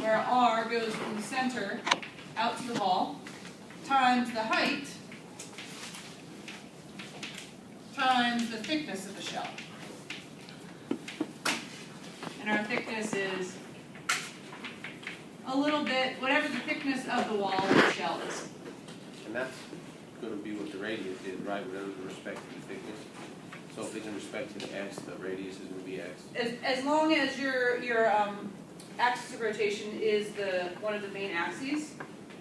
where r goes from the center out to the ball, times the height, times the thickness of the shell. And our thickness is a little bit, whatever the thickness of the wall of the shell is. And that's going to be what the radius is, right, whatever the respective thickness. So if it's in respect to the x, the radius is going to be x. As long as your axis of rotation is one of the main axes.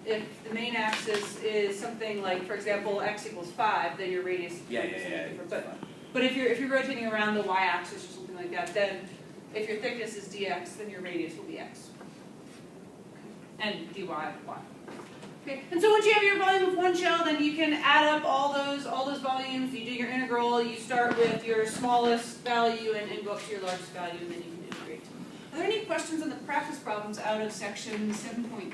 If the main axis is something like, for example, x equals 5, then your radius is different. But if you're rotating around the y-axis or something like that, then if your thickness is dx, then your radius will be x. And dy, y. Okay. And so once you have your volume of one shell, then you can add up all those volumes. You do your integral. You start with your smallest value and go up to your largest value, and then you can integrate. Are there any questions on the practice problems out of section 7.3?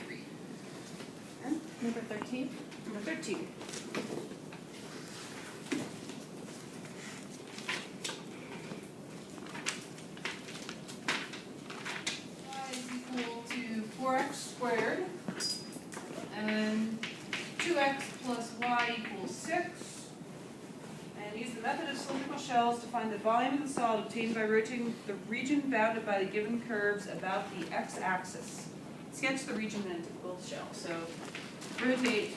Number 13. Number 13. Y is equal to 4x squared, and 2x plus y equals 6. And use the method of cylindrical shells to find the volume of the solid obtained by rotating the region bounded by the given curves about the x-axis. Sketch the region in a typical shell. So rotate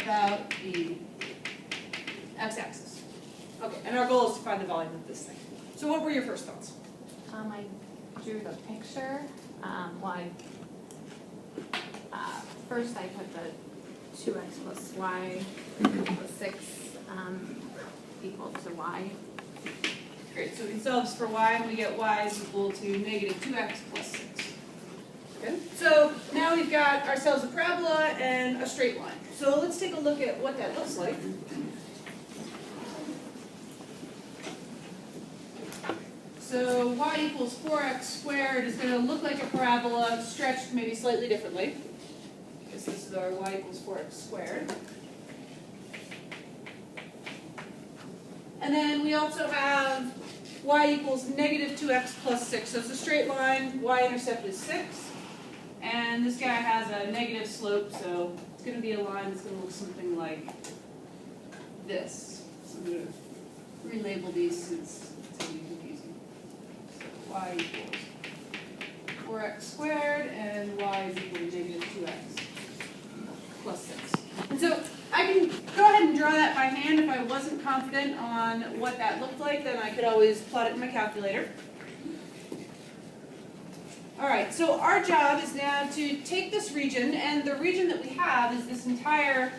about the x-axis. Okay, and our goal is to find the volume of this thing. So what were your first thoughts? I drew the picture. First I put the 2x plus y plus 6 equal to y. Great, so we solve for y, and we get y is equal to negative 2x plus 6. Okay. So now we've got ourselves a parabola and a straight line. So let's take a look at what that looks like. So y equals 4x squared is going to look like a parabola stretched maybe slightly differently, because this is our y equals 4x squared. And then we also have y equals negative 2x plus 6. So it's a straight line, y-intercept is 6. And this guy has a negative slope, so it's going to be a line that's going to look something like this. So I'm going to relabel these since it's going to be confusing. So y equals 4x squared, and y is equal to negative 2x plus 6. And so I can go ahead and draw that by hand. If I wasn't confident on what that looked like, then I could always plot it in my calculator. All right, so our job is now to take this region, and the region that we have is this entire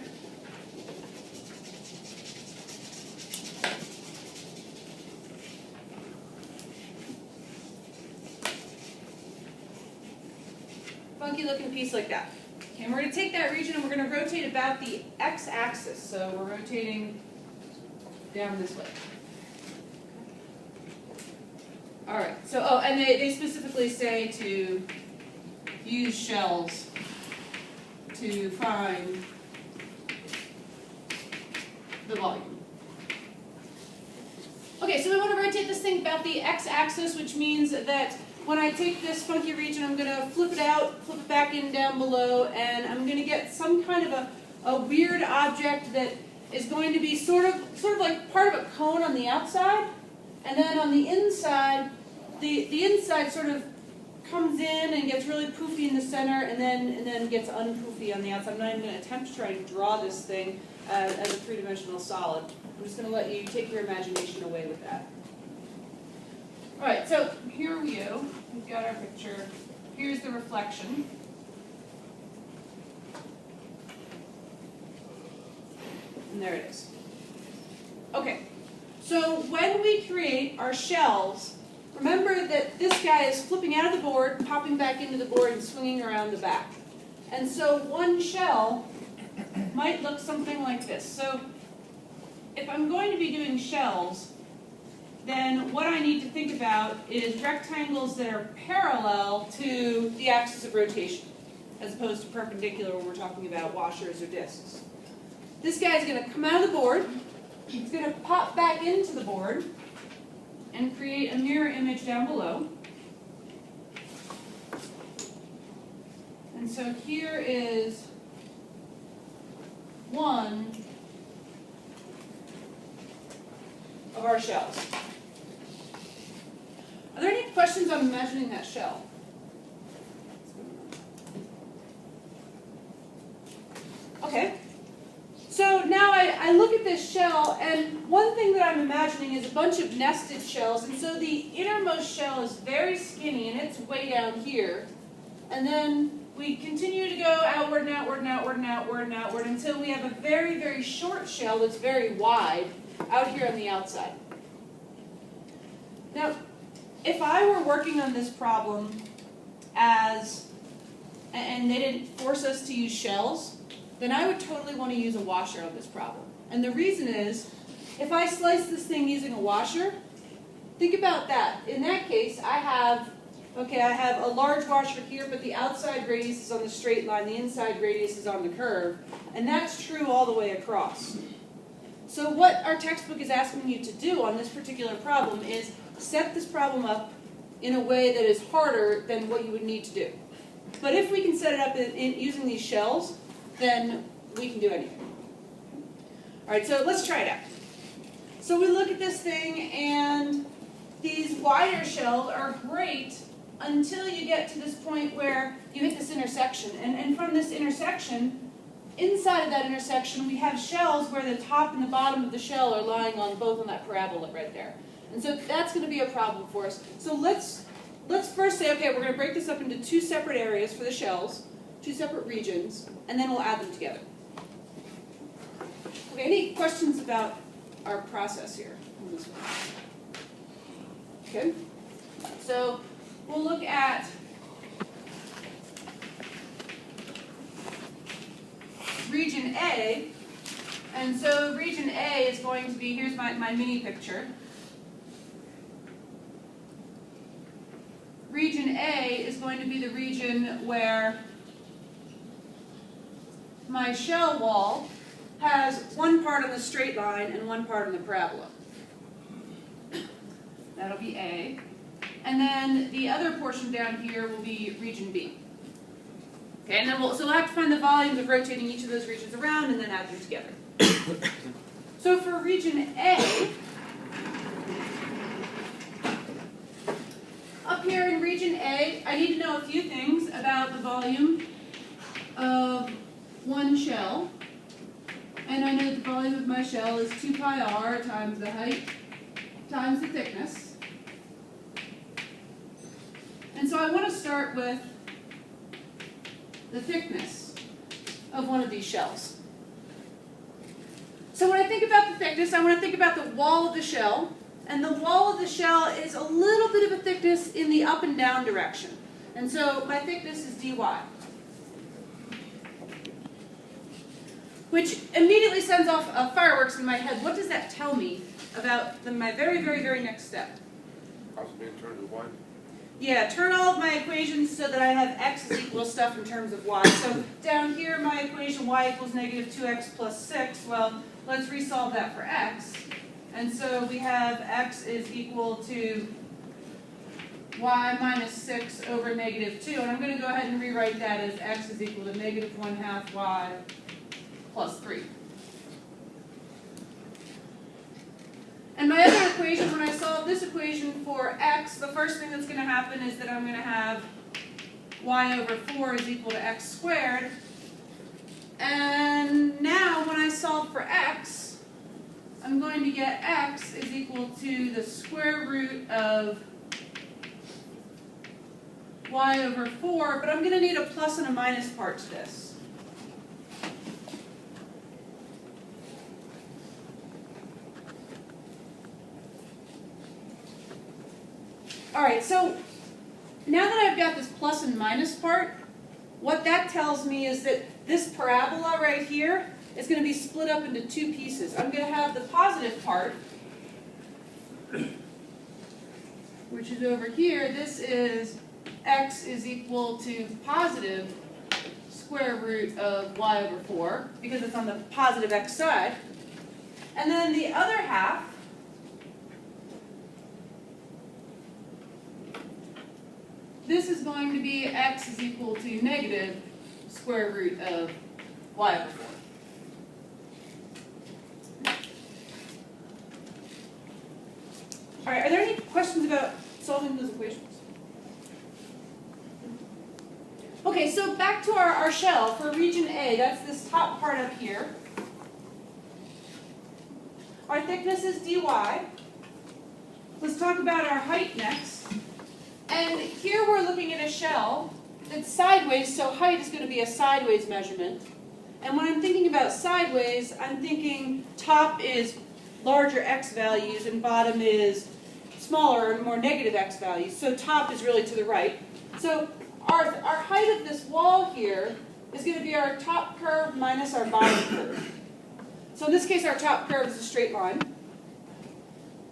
funky looking piece like that. Okay, and we're going to take that region and we're going to rotate about the x-axis. So we're rotating down this way. All right, so, and they specifically say to use shells to find the volume. Okay, so we want to rotate this thing about the x-axis, which means that when I take this funky region, I'm going to flip it out, flip it back in down below, and I'm going to get some kind of a weird object that is going to be sort of like part of a cone on the outside, and then on the inside, the inside sort of comes in and gets really poofy in the center, and then gets unpoofy on the outside. I'm not even going to attempt to try and draw this thing as a three-dimensional solid. I'm just going to let you take your imagination away with that. All right, so here we go. We've got our picture. Here's the reflection. And there it is. Okay, so when we create our shells, remember that this guy is flipping out of the board, popping back into the board, and swinging around the back. And so one shell might look something like this. So if I'm going to be doing shells, then what I need to think about is rectangles that are parallel to the axis of rotation, as opposed to perpendicular when we're talking about washers or discs. This guy is going to come out of the board, it's going to pop back into the board, and create a mirror image down below. And so here is one of our shells. Are there any questions on imagining that shell? Okay. So now I look at this shell, and one thing that I'm imagining is a bunch of nested shells, and so the innermost shell is very skinny, and it's way down here. And then we continue to go outward and outward and outward and outward and outward until we have a very, very short shell that's very wide out here on the outside. Now, if I were working on this problem and they didn't force us to use shells, then I would totally want to use a washer on this problem. And the reason is, if I slice this thing using a washer, think about that. In that case, I have a large washer here, but the outside radius is on the straight line, the inside radius is on the curve, and that's true all the way across. So what our textbook is asking you to do on this particular problem is set this problem up in a way that is harder than what you would need to do. But if we can set it up in using these shells, then we can do anything. All right, so let's try it out. So we look at this thing, and these wider shells are great until you get to this point where you hit this intersection. And from this intersection, inside of that intersection, we have shells where the top and the bottom of the shell are lying on both on that parabola right there. And so that's going to be a problem for us. So let's first say, okay, we're going to break this up into two separate areas for the shells, two separate regions, and then we'll add them together. Okay, any questions about our process here on this one? Okay, so we'll look at region A, and so region A is going to be, here's my mini picture. Region A is going to be the region where my shell wall has one part on the straight line and one part on the parabola. That'll be A. And then the other portion down here will be region B. Okay, and then we'll have to find the volumes of rotating each of those regions around and then add them together. So for region A, up here in region A, I need to know a few things about the volume of one shell. And I know the volume of my shell is 2 pi r times the height times the thickness. And so I want to start with the thickness of one of these shells. So when I think about the thickness, I want to think about the wall of the shell. And the wall of the shell is a little bit of a thickness in the up and down direction. And so my thickness is dy. Which immediately sends off fireworks in my head. What does that tell me about my very, very, very next step? Possibly in terms of y? Yeah, turn all of my equations so that I have x is equal to stuff in terms of y. So down here, my equation y equals negative 2x plus 6. Well, let's resolve that for x. And so we have x is equal to y minus 6 over negative 2. And I'm going to go ahead and rewrite that as x is equal to negative 1/2 y plus 3. And my other equation, when I solve this equation for x, the first thing that's going to happen is that I'm going to have y over 4 is equal to x squared. And now when I solve for x, I'm going to get x is equal to the square root of y over 4, but I'm going to need a plus and a minus part to this. All right, so now that I've got this plus and minus part, what that tells me is that this parabola right here is going to be split up into two pieces. I'm going to have the positive part, which is over here. This is x is equal to positive square root of y over 4, because it's on the positive x side. And then the other half this is going to be x is equal to negative square root of y over 4. All right, are there any questions about solving those equations? Okay, so back to our shell for region A, that's this top part up here. Our thickness is dy. Let's talk about our height next. And here we're looking at a shell that's sideways, so height is going to be a sideways measurement. And when I'm thinking about sideways, I'm thinking top is larger x values and bottom is smaller and more negative x values. So top is really to the right. So our height of this wall here is going to be our top curve minus our bottom curve. So in this case, our top curve is a straight line.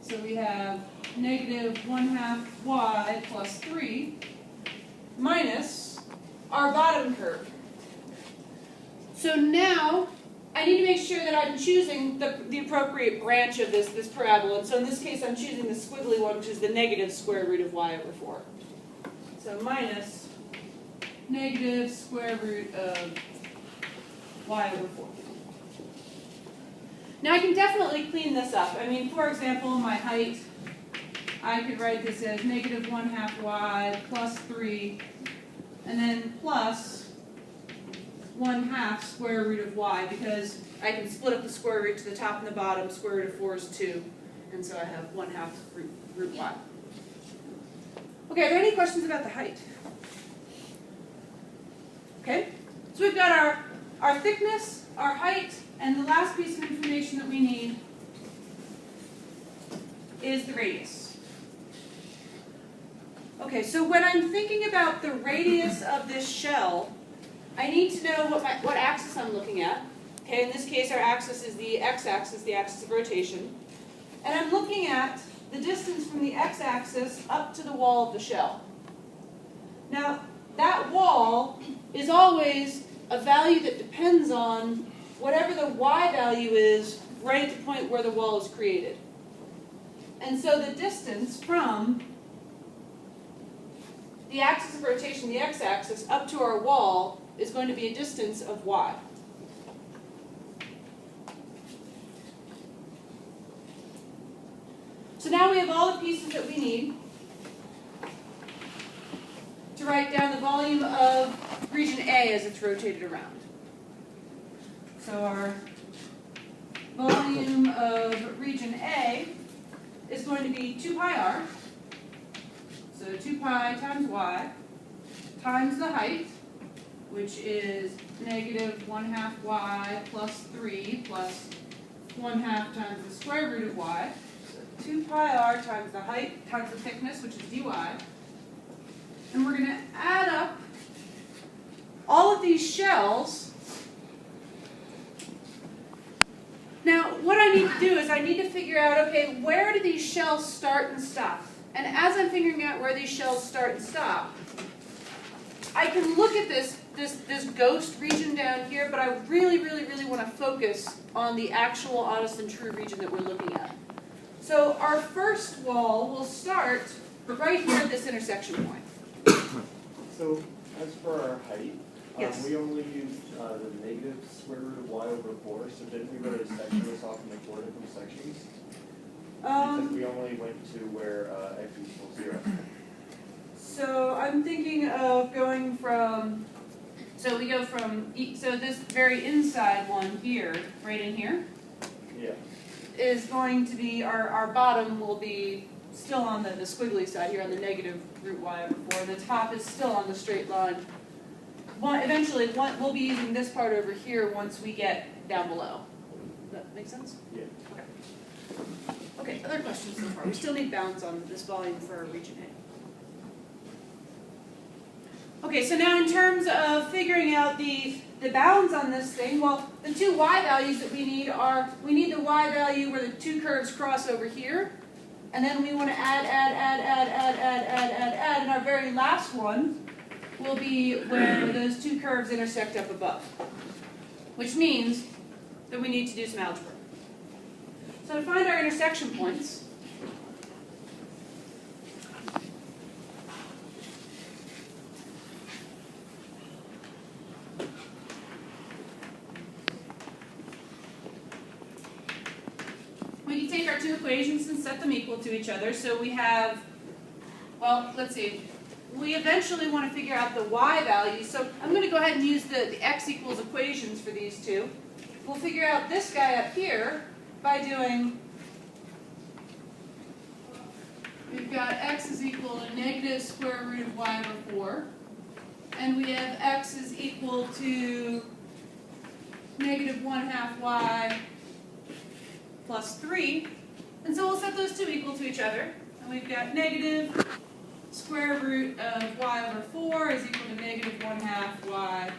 So we have negative 1/2 y plus 3 minus our bottom curve. So now I need to make sure that I'm choosing the appropriate branch of this parabola. And so in this case, I'm choosing the squiggly one, which is the negative square root of y over 4. So minus negative square root of y over 4. Now I can definitely clean this up. I mean, for example, my height, I could write this as negative 1/2 y plus 3, and then plus 1/2 square root of y, because I can split up the square root to the top and the bottom. Square root of 4 is 2, and so I have 1/2 root y. Okay, are there any questions about the height? Okay, so we've got our thickness, our height, and the last piece of information that we need is the radius. Okay, so when I'm thinking about the radius of this shell, I need to know what axis I'm looking at. Okay, in this case our axis is the x-axis, the axis of rotation. And I'm looking at the distance from the x-axis up to the wall of the shell. Now, that wall is always a value that depends on whatever the y value is right at the point where the wall is created. And so the distance from the axis of rotation, the x-axis, up to our wall is going to be a distance of y. So now we have all the pieces that we need to write down the volume of region A as it's rotated around. So our volume of region A is going to be 2 pi r. So 2 pi times y times the height, which is negative 1/2 y plus 3 plus 1/2 times the square root of y. So 2 pi r times the height times the thickness, which is dy. And we're going to add up all of these shells. Now, what I need to do is I need to figure out, okay, where do these shells start and stop? And as I'm figuring out where these shells start and stop, I can look at this ghost region down here, but I really, really, really want to focus on the actual honest and true region that we're looking at. So our first wall will start right here at this intersection point. So as for our height, Yes. we only used the negative square root of y over 4, so didn't we go to section this off into 4 different sections? Because we only went to where x equals 0. So I'm thinking of going from, so we go from, so this very inside one here, right in here, Yeah. is going to be, our bottom will be still on the squiggly side here on the negative root y over 4. The top is still on the straight line. Eventually, we'll be using this part over here once we get down below. Does that make sense? Yeah. Okay, other questions so far? We still need bounds on this volume for our region A. Okay, so now in terms of figuring out the bounds on this thing, well, the two y values that we need are, we need the y value where the two curves cross over here, and then we want to add, and our very last one will be where those two curves intersect up above, which means that we need to do some algebra. So to find our intersection points, two equations and set them equal to each other. So we have, well, let's see. We eventually want to figure out the y value. So I'm going to go ahead and use the x equals equations for these two. We'll figure out this guy up here by doing, we've got x is equal to negative square root of y over 4. And we have x is equal to negative 1/2 y plus 3. And so we'll set those two equal to each other. And we've got negative square root of y over 4 is equal to negative 1/2 y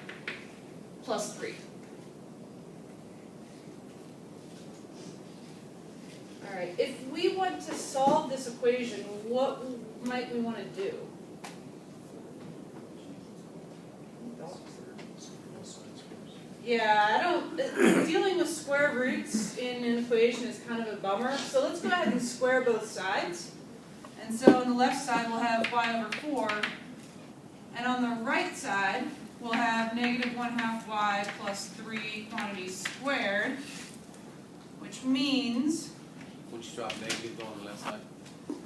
plus 3. All right, if we want to solve this equation, what might we want to do? Yeah, dealing with square roots in an equation is kind of a bummer. So let's go ahead and square both sides. And so on the left side we'll have y over 4. And on the right side we'll have negative 1/2 y plus 3 quantities squared. Which means, Would you drop negative on the left side?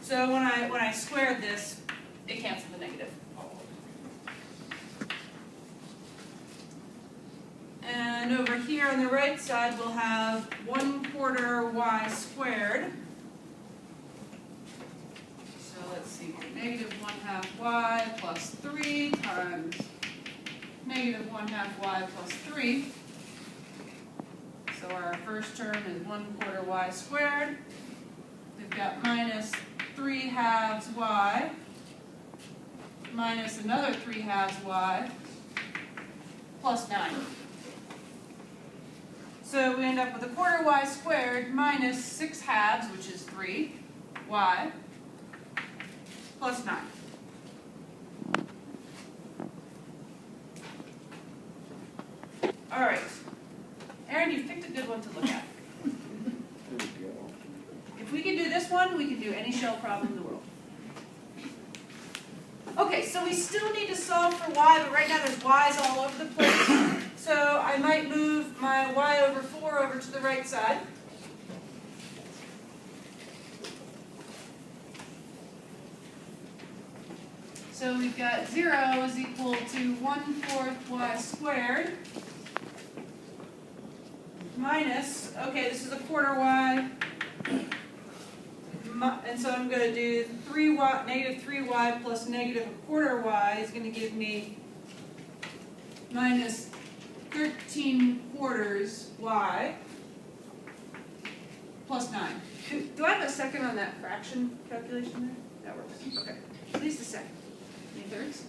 so when I squared this, it canceled the negative. And over here on the right side, we'll have 1/4 y squared. So let's see, negative 1/2 y plus 3 times negative 1/2 y plus 3. So our first term is 1/4 y squared. We've got minus 3/2 y minus another 3/2 y plus 9. So we end up with 1/4 y squared minus 6/2, which is 3 y, plus 9. All right. Aaron, you've picked a good one to look at. If we can do this one, we can do any shell problem in the world. Okay, so we still need to solve for y, but right now there's y's all over the place. So I might move my y over 4 over to the right side. So we've got 0 is equal to 1/4 y squared minus, okay, this is 1/4 y, and so I'm going to do negative 3y plus negative 1/4 y is going to give me minus 13/4 y plus 9. Do I have a second on that fraction calculation there? That works. Okay. At least a second. Any thirds?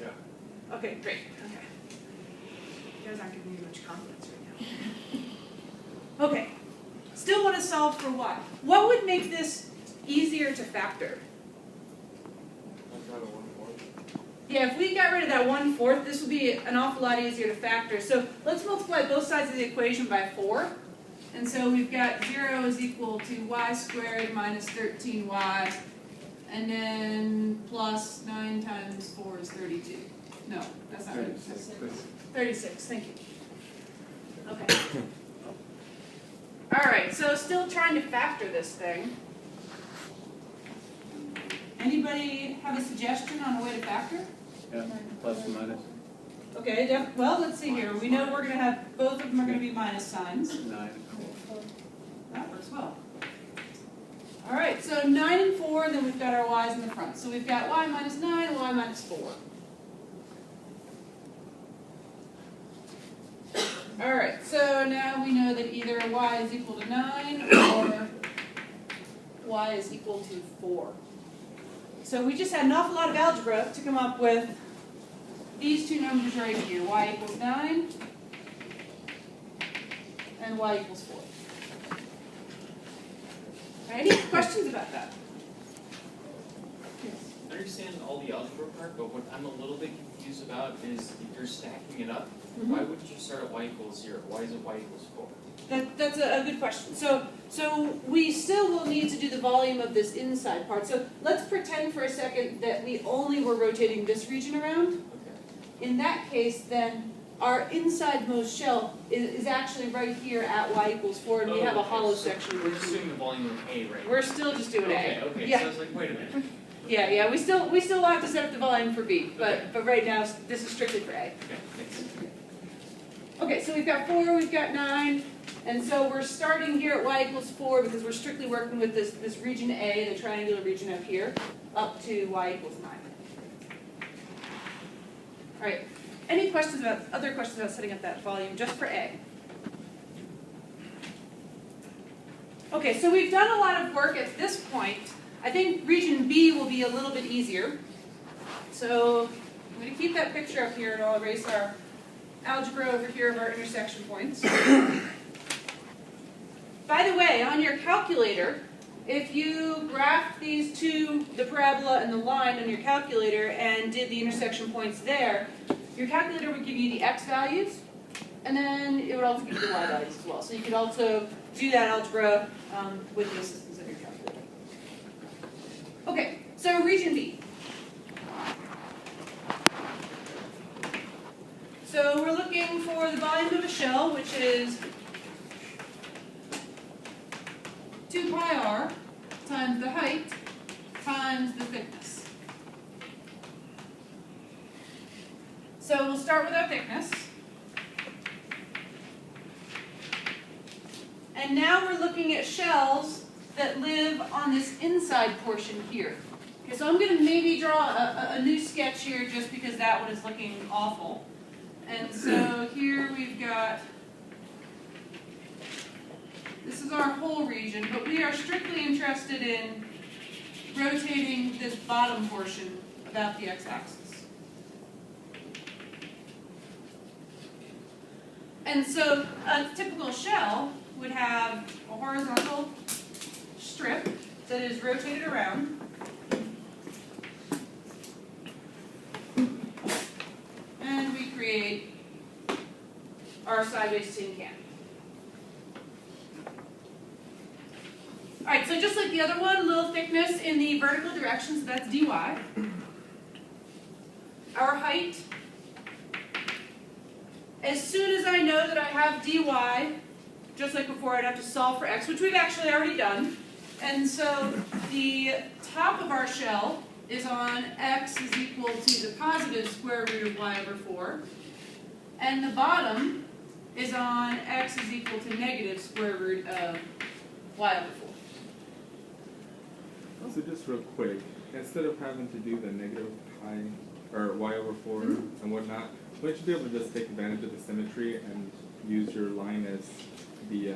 Yeah. Okay, great. Okay. You guys aren't giving me much confidence right now. Okay. Still want to solve for y. What would make this easier to factor? I've got a 1/4. Yeah, if we got rid of that 1/4, this would be an awful lot easier to factor. So let's multiply both sides of the equation by 4. And so we've got 0 is equal to y squared minus 13y. And then plus 9 times 4 is 32. No, that's not right. 36, thank you. Okay. All right, so still trying to factor this thing. Anybody have a suggestion on a way to factor? Yeah, plus and minus. Okay, well, let's see here. We know we're going to have, both of them are going to be minus signs. 9. That works well. All right, so 9 and 4, and then we've got our y's in the front. So we've got y minus 9, y minus 4. All right, so now we know that either y is equal to 9 or y is equal to 4. So we just had an awful lot of algebra to come up with these two numbers right here. Y equals 9 and y equals 4. Any questions about that? I understand all the algebra part, but what I'm a little bit confused about is if you're stacking it up, why wouldn't you start at y equals 0? Why is it y equals 4? That's a good question. So we still will need to do the volume of this inside part. So let's pretend for a second that we only were rotating this region around. Okay. In that case, then our insidemost shell is actually right here at y equals 4, and we have a hollow section. We're just doing the volume of A right now. We're still just doing A. Okay, Yeah. so I was like, wait a minute. Yeah, we still have to set up the volume for B, but right now this is strictly for A. Okay, thanks. Okay, so we've got 4, we've got 9, and so we're starting here at y equals 4 because we're strictly working with this region A, the triangular region up here, up to y equals 9. All right, any other questions about setting up that volume just for A? Okay, so we've done a lot of work at this point. I think region B will be a little bit easier. So I'm going to keep that picture up here and I'll erase our algebra over here of our intersection points. By the way, on your calculator, if you graphed these two, the parabola and the line on your calculator and did the intersection points there, your calculator would give you the x values, and then it would also give you the y values as well. So you could also do that algebra with the assistance of your calculator. Okay, so region B. So we're looking for the volume of a shell, which is 2 pi r times the height times the thickness. So we'll start with our thickness. And now we're looking at shells that live on this inside portion here. Okay, so I'm going to maybe draw a new sketch here just because that one is looking awful. And so here we've got, this is our whole region, but we are strictly interested in rotating this bottom portion about the x-axis. And so a typical shell would have a horizontal strip that is rotated around. And we create our sideways tin can. Alright, so just like the other one, little thickness in the vertical direction, so that's dy. Our height, as soon as I know that I have dy, just like before, I'd have to solve for x, which we've actually already done. And so the top of our shell is on x is equal to the positive square root of y over 4. And the bottom is on x is equal to negative square root of y over 4. So just real quick, instead of having to do the negative pi or y over 4 and whatnot, wouldn't you be able to just take advantage of the symmetry and use your line as the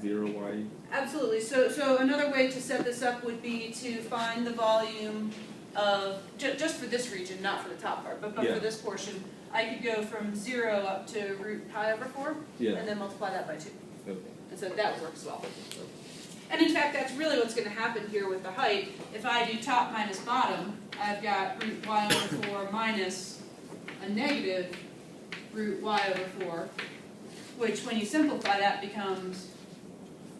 0y? Absolutely. So another way to set this up would be to find the volume of, just for this region, not for the top part, but Yeah. for this portion, I could go from 0 up to root pi over 4, Yeah. and then multiply that by 2. Okay. And so that works well. And in fact, that's really what's going to happen here with the height. If I do top minus bottom, I've got root y over 4 minus a negative root y over 4, which when you simplify that becomes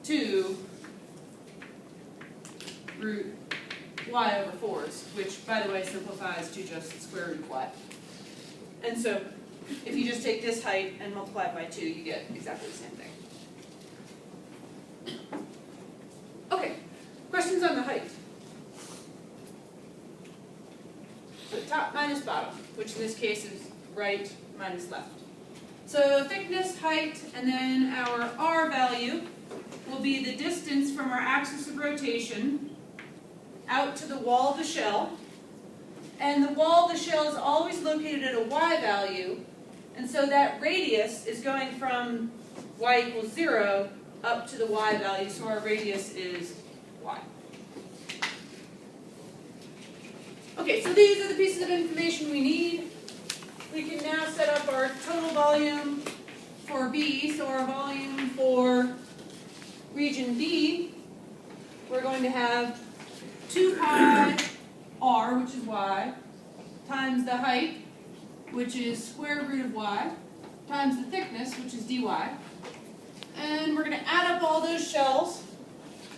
2 root y over 4s, which by the way simplifies to just square root of y. And so if you just take this height and multiply it by 2, you get exactly the same thing. Okay, questions on the height? So top minus bottom, which in this case is right minus left. So thickness, height, and then our r value will be the distance from our axis of rotation out to the wall of the shell. And the wall of the shell is always located at a y value, and so that radius is going from y equals 0 up to the y value, so our radius is y. Okay, so these are the pieces of information we need. We can now set up our total volume for B. So our volume for region B, we're going to have 2 pi r, which is y, times the height, which is square root of y, times the thickness, which is dy. And we're going to add up all those shells.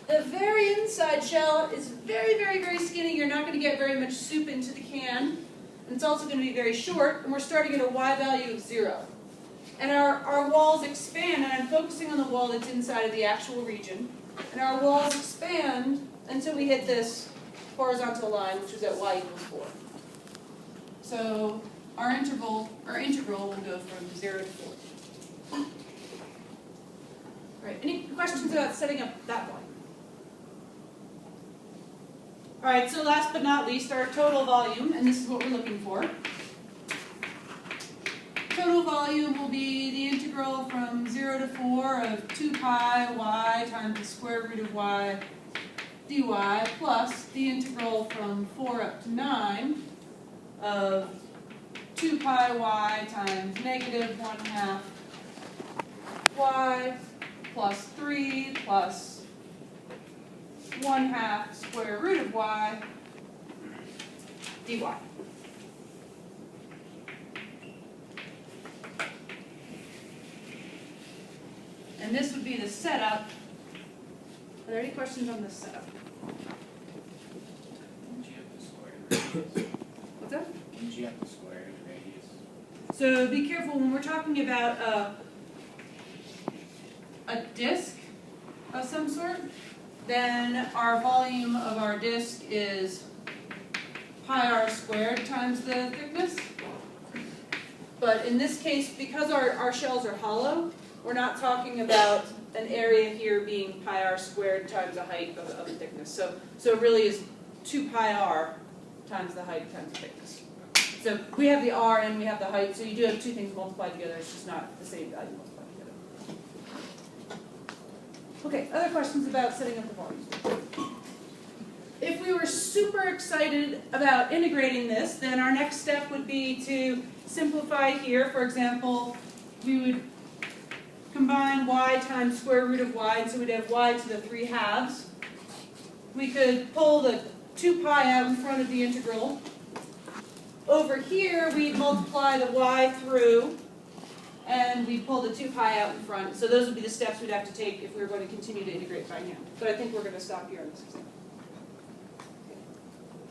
The very inside shell is very, very, very skinny. You're not going to get very much soup into the can. And and it's also going to be very short, and we're starting at a y value of 0. And our walls expand, and I'm focusing on the wall that's inside of the actual region, and our walls expand until we hit this horizontal line, which is at y equals 4. So our integral will go from 0 to 4. All right, any questions about setting up that one? All right, so last but not least, our total volume, and this is what we're looking for. Total volume will be the integral from 0 to 4 of 2 pi y times the square root of y dy plus the integral from 4 up to 9 of 2 pi y times negative 1/2 y plus 3 plus 1/2 square root of y dy. And this would be the setup. Are there any questions on this setup? Didn't you have to square the radius? What's that? Didn't you have to square the radius? So be careful when we're talking about a disk of some sort, then our volume of our disk is pi r squared times the thickness. But in this case, because our shells are hollow, we're not talking about an area here being pi r squared times the height of the thickness. So it really is 2 pi r times the height times the thickness. So we have the r and we have the height, so you do have two things multiplied together, it's just not the same value multiplied together. Okay, other questions about setting up the volumes? If we were super excited about integrating this, then our next step would be to simplify here. For example, we would combine y times square root of y, so we'd have y to the 3/2. We could pull the 2 pi out in front of the integral. Over here, we'd multiply the y through, and we'd pull the 2 pi out in front. So those would be the steps we'd have to take if we were going to continue to integrate by hand. But I think we're going to stop here on this example.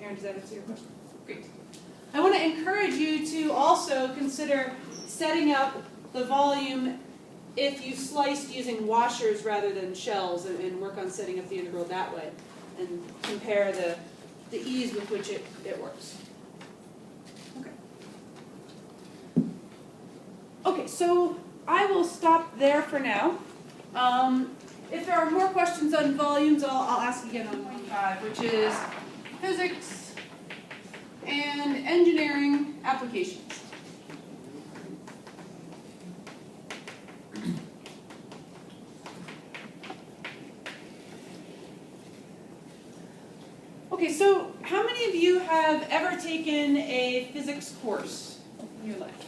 Aaron, does that answer your question? Great. I want to encourage you to also consider setting up the volume if you sliced using washers rather than shells, and work on setting up the integral that way, and compare the ease with which it works. Okay, so I will stop there for now. If there are more questions on volumes, I'll ask again on point 5, which is physics and engineering applications. Okay, so how many of you have ever taken a physics course in your life?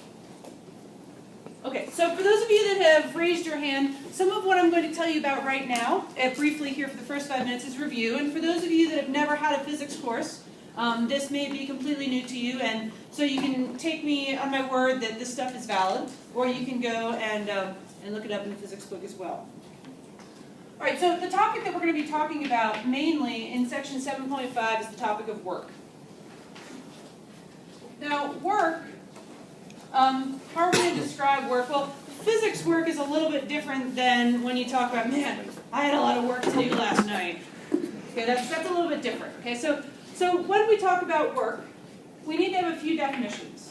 Okay, so for those of you that have raised your hand, some of what I'm going to tell you about right now, briefly here for the first 5 minutes, is review. And for those of you that have never had a physics course, this may be completely new to you, and so you can take me on my word that this stuff is valid, or you can go and look it up in the physics book as well. All right, so the topic that we're going to be talking about mainly in section 7.5 is the topic of work. Now, work, how are we going to describe work? Well, physics work is a little bit different than when you talk about, man, I had a lot of work to do last night. Okay, that's a little bit different. Okay, so when we talk about work, we need to have a few definitions.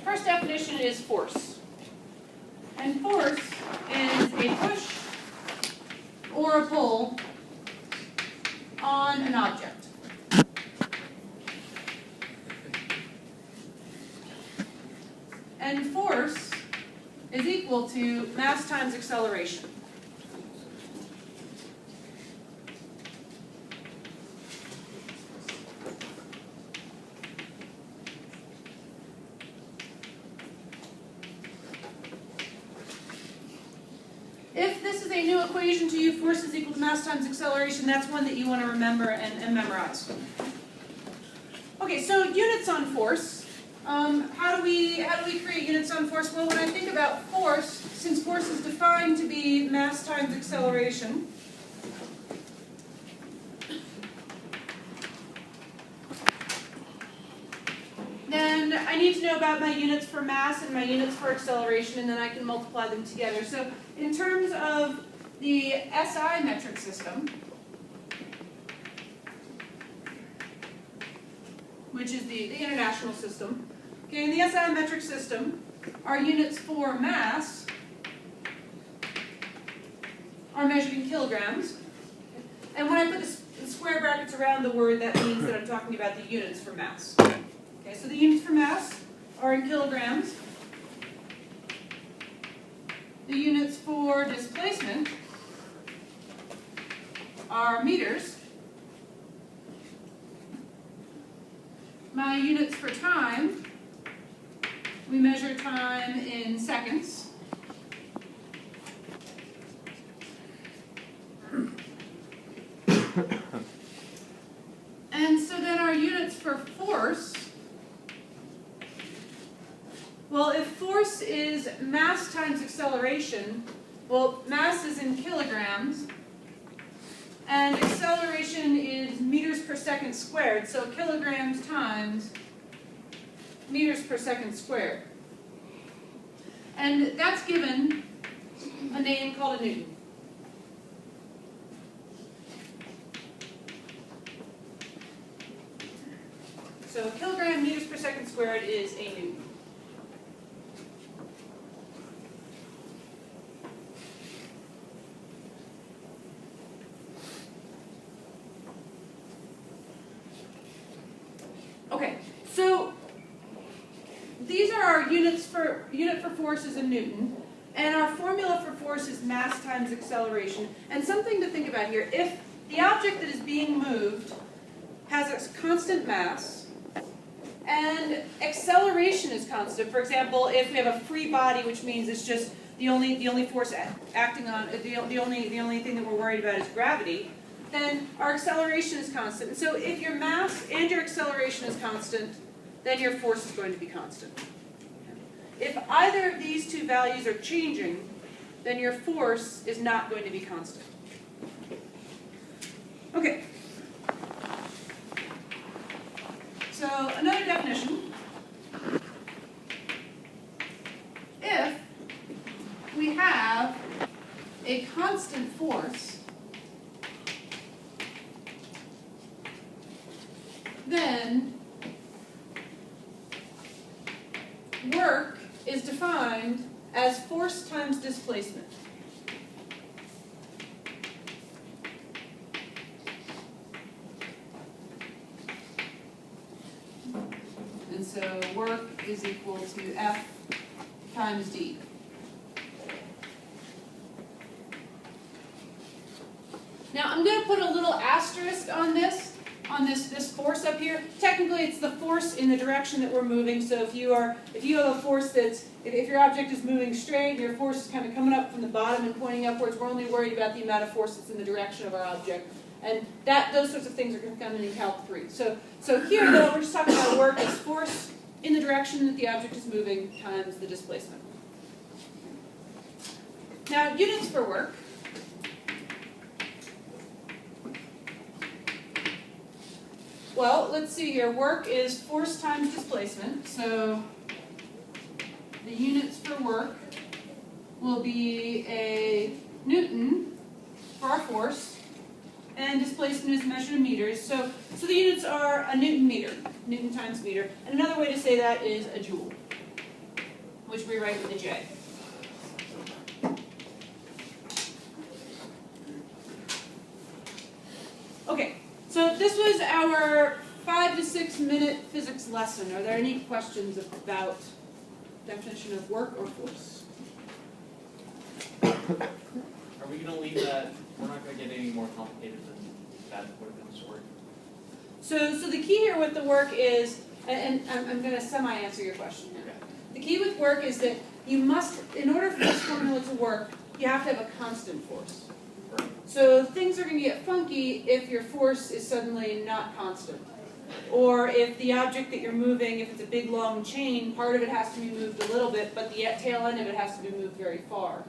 First definition is force. And force is a push or a pull on an object. And force is equal to mass times acceleration. If this is a new equation to you, force is equal to mass times acceleration, that's one that you want to remember and memorize. Okay, so units on force. How do we create units on force? Well, when I think about force, since force is defined to be mass times acceleration, And I need to know about my units for mass and my units for acceleration, and then I can multiply them together. So in terms of the SI metric system, which is the international system, okay, in the SI metric system, our units for mass are measured in kilograms. And when I put the square brackets around the word, that means that I'm talking about the units for mass. Okay, so the units for mass are in kilograms. The units for displacement are meters. My units for time, we measure time in seconds. And so then our units for force, well, if force is mass times acceleration, well, mass is in kilograms, and acceleration is meters per second squared, so kilograms times meters per second squared. And that's given a name called a Newton. So kilogram meters per second squared is a Newton. Okay, so these are our units for force is a Newton, and our formula for force is mass times acceleration. And something to think about here, if the object that is being moved has a constant mass, and acceleration is constant. For example, if we have a free body, which means it's just the only force acting on the only thing that we're worried about is gravity, then our acceleration is constant. And so if your mass and your acceleration is constant, then your force is going to be constant. If either of these two values are changing, then your force is not going to be constant. Okay. So another definition, if we have a constant force, then work is defined as force times displacement. And so work is equal to F times D. Now I'm going to put a little asterisk on this force up here. Technically it's the force in the direction that we're moving. So if you have a force that's, if your object is moving straight, your force is kind of coming up from the bottom and pointing upwards, we're only worried about the amount of force that's in the direction of our object. And those sorts of things are going to come in Calc 3. So here, though, we're just talking about work as force in the direction that the object is moving times the displacement. Now, units for work. Well, let's see here. Work is force times displacement. So the units for work will be a Newton for our force. And displacement is measured in meters. So the units are a Newton meter, Newton times meter. And another way to say that is a joule, which we write with a J. Okay, so this was our 5 to 6 minute physics lesson. Are there any questions about definition of work or force? Are we gonna leave that, we're not gonna get any more complicated than that when it comes to work? So the key here with the work is, and I'm going to semi-answer your question here. Okay. The key with work is that you must, in order for this formula to work, you have to have a constant force. Right. So things are going to get funky if your force is suddenly not constant. Or if the object that you're moving, if it's a big long chain, part of it has to be moved a little bit, but the tail end of it has to be moved very far.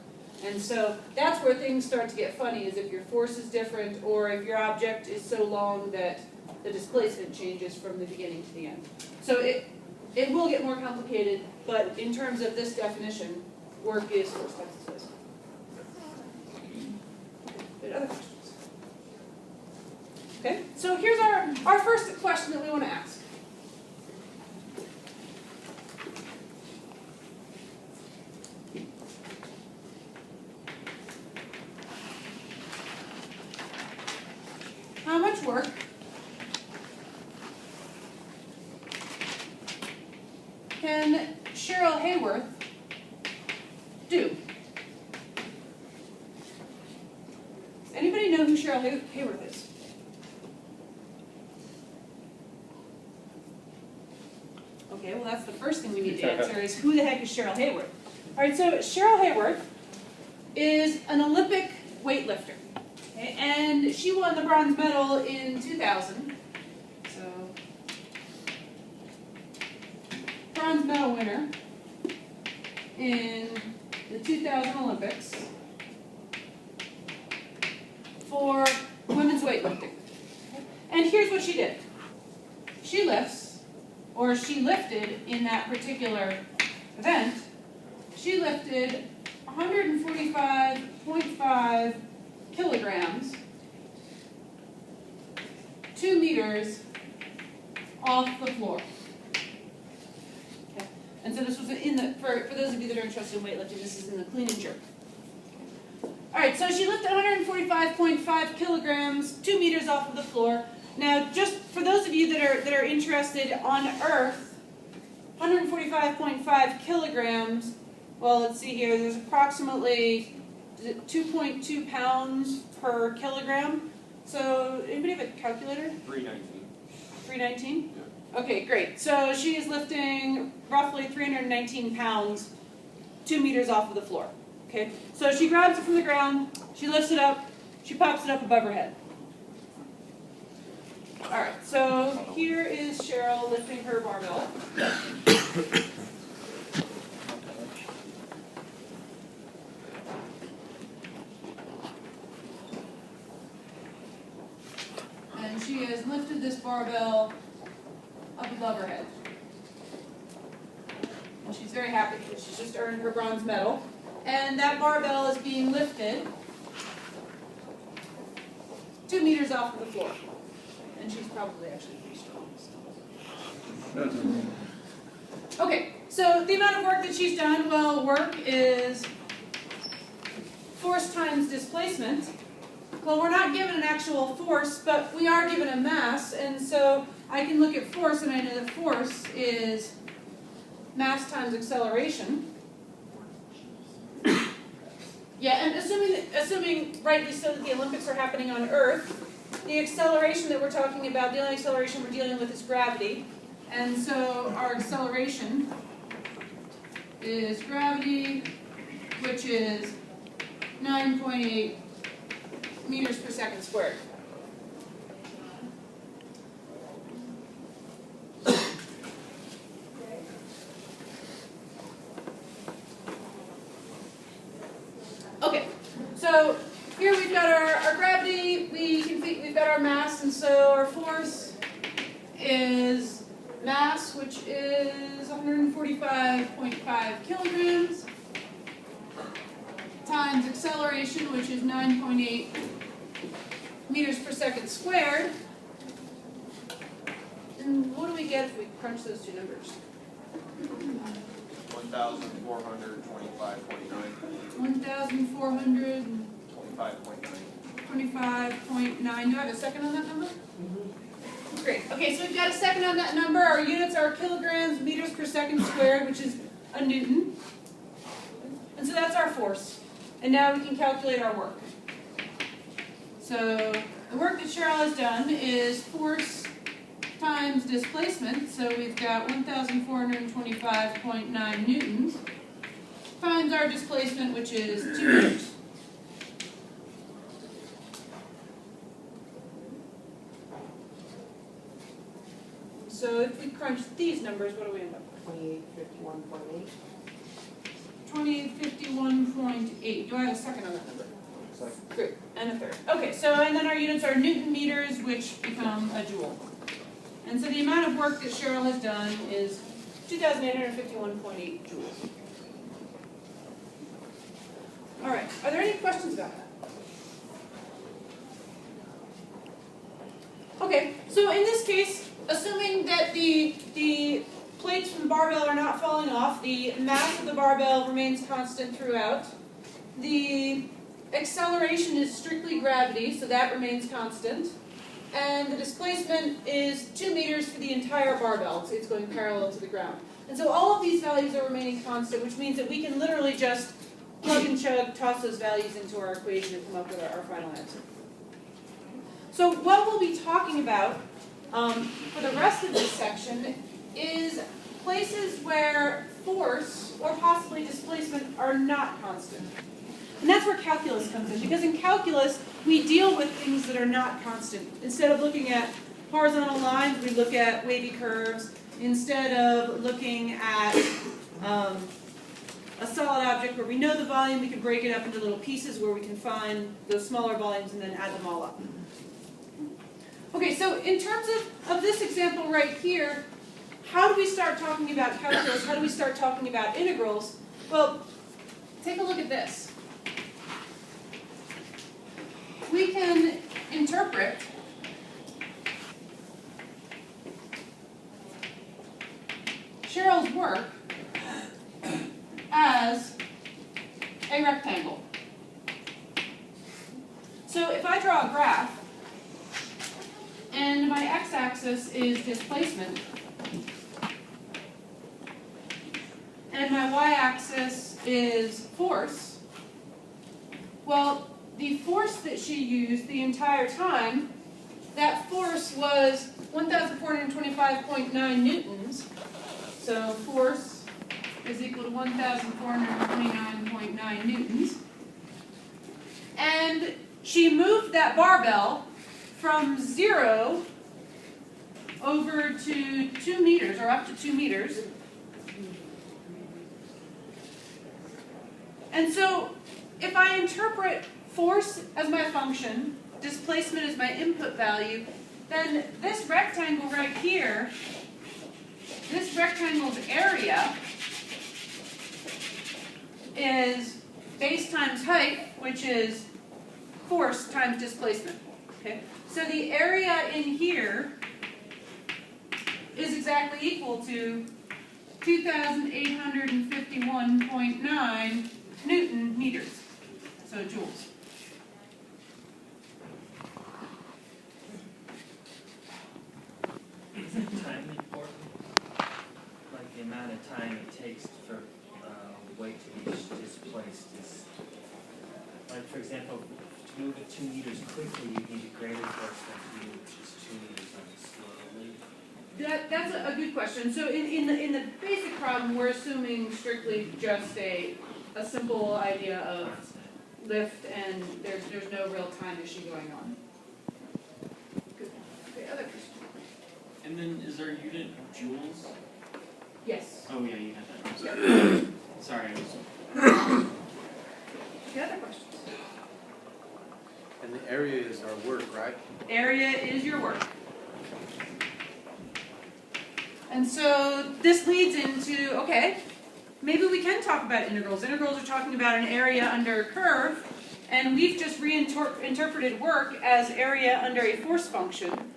And so that's where things start to get funny, is if your force is different, or if your object is so long that the displacement changes from the beginning to the end. So it will get more complicated, but in terms of this definition, work is force times displacement. Good, other questions? Okay, so here's our first question that we want to ask. How much work can Cheryl Hayworth do? Anybody know who Cheryl Hayworth is? Okay, well that's the first thing we need to answer is who the heck is Cheryl Hayworth? Alright, so Cheryl Hayworth is an Olympic weightlifter. Okay, and she won the bronze medal in 2000. So, bronze medal winner in the 2000 Olympics for women's weightlifting. And here's what she did. She lifts, or she lifted in that particular event, she lifted 145.5 kilograms, 2 meters off the floor. Okay. And so this was in the, for those of you that are interested in weightlifting, this is in the clean and jerk. Alright, so she lifted 145.5 kilograms, 2 meters off of the floor. Now, just for those of you that are interested, on Earth, 145.5 kilograms, well, let's see here, there's approximately 2.2 pounds per kilogram. So, anybody have a calculator? 319. 319? Yeah. Okay, great. So she is lifting roughly 319 pounds, 2 meters off of the floor. Okay, so she grabs it from the ground, she lifts it up, she pops it up above her head. Alright, so here is Cheryl lifting her barbell. And she has lifted this barbell up above her head. And she's very happy because she's just earned her bronze medal. And that barbell is being lifted 2 meters off of the floor. And she's probably actually pretty strong. Okay, so the amount of work that she's done, well, work is force times displacement. Well, we're not given an actual force, but we are given a mass, and so I can look at force, and I know that force is mass times acceleration. Yeah, and assuming rightly so that the Olympics are happening on Earth, the acceleration that we're talking about, the only acceleration we're dealing with is gravity. And so our acceleration is gravity, which is 9.8 meters per second squared. Okay, so here we've got our gravity, we've got our mass, and so our force is mass, which is 145.5 kilograms, times acceleration, which is 9.8 meters per second squared. And what do we get if we crunch those two numbers? 1,425.9. 1,425.9. Do I have a second on that number? Great. Okay, so we've got a second on that number. Our units are kilograms, meters per second squared, which is a Newton. And so that's our force. And now we can calculate our work. So the work that Cheryl has done is force times displacement. So we've got 1,425.9 newtons times our displacement, which is 2 meters. So if we crunch these numbers, what do we end up with? 2851.8. 2851.8. Do I have a second on that number? Second. Great. And a third. Okay, so and then our units are Newton meters, which become a joule. And so the amount of work that Cheryl has done is 2,851.8 joules. All right, are there any questions about that? Okay, so in this case, assuming that the plates from the barbell are not falling off, the mass of the barbell remains constant throughout, the acceleration is strictly gravity, so that remains constant, and the displacement is 2 meters for the entire barbell, so it's going parallel to the ground. And so all of these values are remaining constant, which means that we can literally just plug and chug, toss those values into our equation and come up with our final answer. So what we'll be talking about for the rest of this section is places where force or possibly displacement are not constant. And that's where calculus comes in, because in calculus we deal with things that are not constant. Instead of looking at horizontal lines, we look at wavy curves. Instead of looking at a solid object where we know the volume, we can break it up into little pieces where we can find those smaller volumes and then add them all up. Okay, so in terms of this example right here, how do we start talking about calculus? How do we start talking about integrals? Well, take a look at this. We can interpret Cheryl's work as a rectangle. So if I draw a graph, and my x-axis is displacement, and my y-axis is force, well, the force that she used the entire time, that force was 1,425.9 newtons. So force is equal to 1,429.9 newtons. And she moved that barbell from 0 over to 2 meters, or up to 2 meters. And so if I interpret force as my function, displacement as my input value, then this rectangle right here, this rectangle's area is base times height, which is force times displacement. Okay? So the area in here is exactly equal to 2,851.9 Newton meters, so joules. Isn't time important? Like the amount of time it takes for weight to be displaced is, like for example, to move it 2 meters quickly, you need a greater force than to move it just 2 meters slowly. That's a good question. So in the basic problem, we're assuming strictly just a simple idea of lift, and there's no real time issue going on. Good. Okay, other question. And then is our unit joules? Yes. Oh yeah, you had that. Yep. Sorry, I was. The other questions. And the area is our work, right? Area is your work. And so this leads into, okay, maybe we can talk about integrals. Integrals are talking about an area under a curve, and we've just reinterpreted work as area under a force function.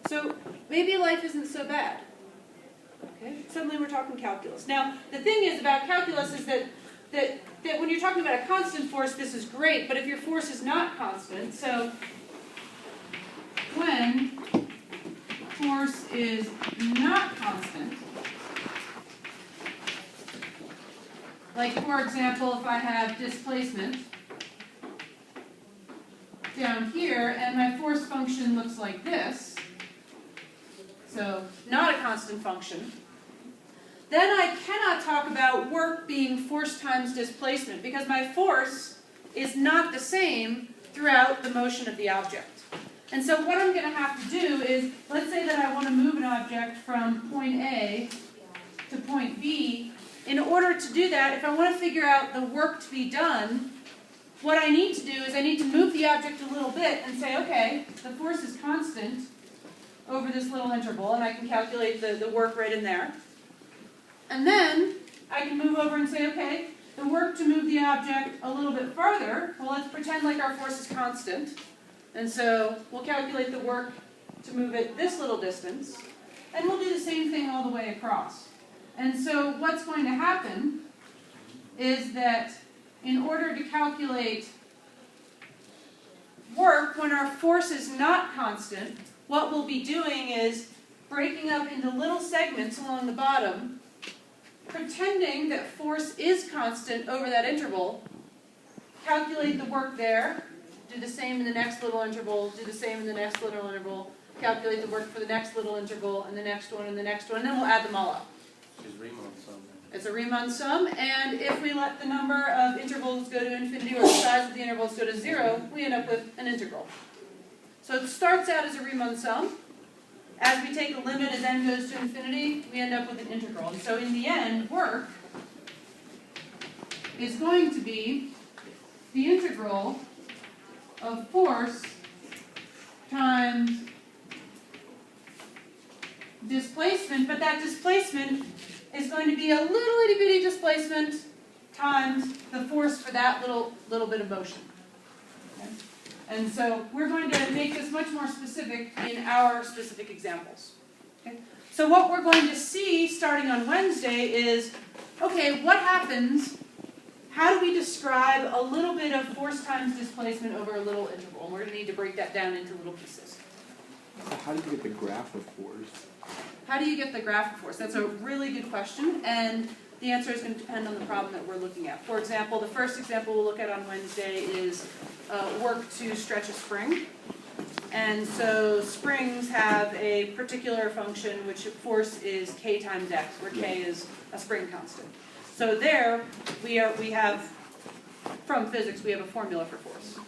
So maybe life isn't so bad. Okay? Suddenly we're talking calculus. Now, the thing is about calculus is that when you're talking about a constant force, this is great, but if your force is not constant, so when force is not constant, like for example, if I have displacement down here and my force function looks like this, so not a constant function, then I cannot talk about work being force times displacement because my force is not the same throughout the motion of the object. And so what I'm going to have to do is, let's say that I want to move an object from point A to point B. In order to do that, if I want to figure out the work to be done, what I need to do is I need to move the object a little bit and say, okay, the force is constant over this little interval, and I can calculate the work right in there. And then I can move over and say, okay, the work to move the object a little bit farther, well, let's pretend like our force is constant. And so we'll calculate the work to move it this little distance, and we'll do the same thing all the way across. And so what's going to happen is that in order to calculate work when our force is not constant, what we'll be doing is breaking up into little segments along the bottom, pretending that force is constant over that interval, calculate the work there, do the same in the next little interval, do the same in the next little interval, calculate the work for the next little interval, and the next one, and the next one, and then we'll add them all up. Which is Riemann sum. It's a Riemann sum, and if we let the number of intervals go to infinity, or the size of the intervals go to 0, we end up with an integral. So it starts out as a Riemann sum. As we take a limit as n goes to infinity, we end up with an integral. And so in the end, work is going to be the integral of force times displacement, but that displacement is going to be a little itty bitty displacement times the force for that little bit of motion. Okay? And so we're going to make this much more specific in our specific examples. Okay? So what we're going to see starting on Wednesday is, okay, what happens? How do we describe a little bit of force times displacement over a little interval? And we're going to need to break that down into little pieces. How do you get the graph of force? How do you get the graph of force? That's a really good question, and the answer is going to depend on the problem that we're looking at. For example, the first example we'll look at on Wednesday is work to stretch a spring. And so springs have a particular function, which force is k times x, where k is a spring constant. So there, we have, from physics, we have a formula for force.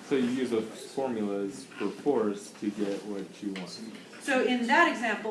So you use those formulas for force to get what you want. So in that example,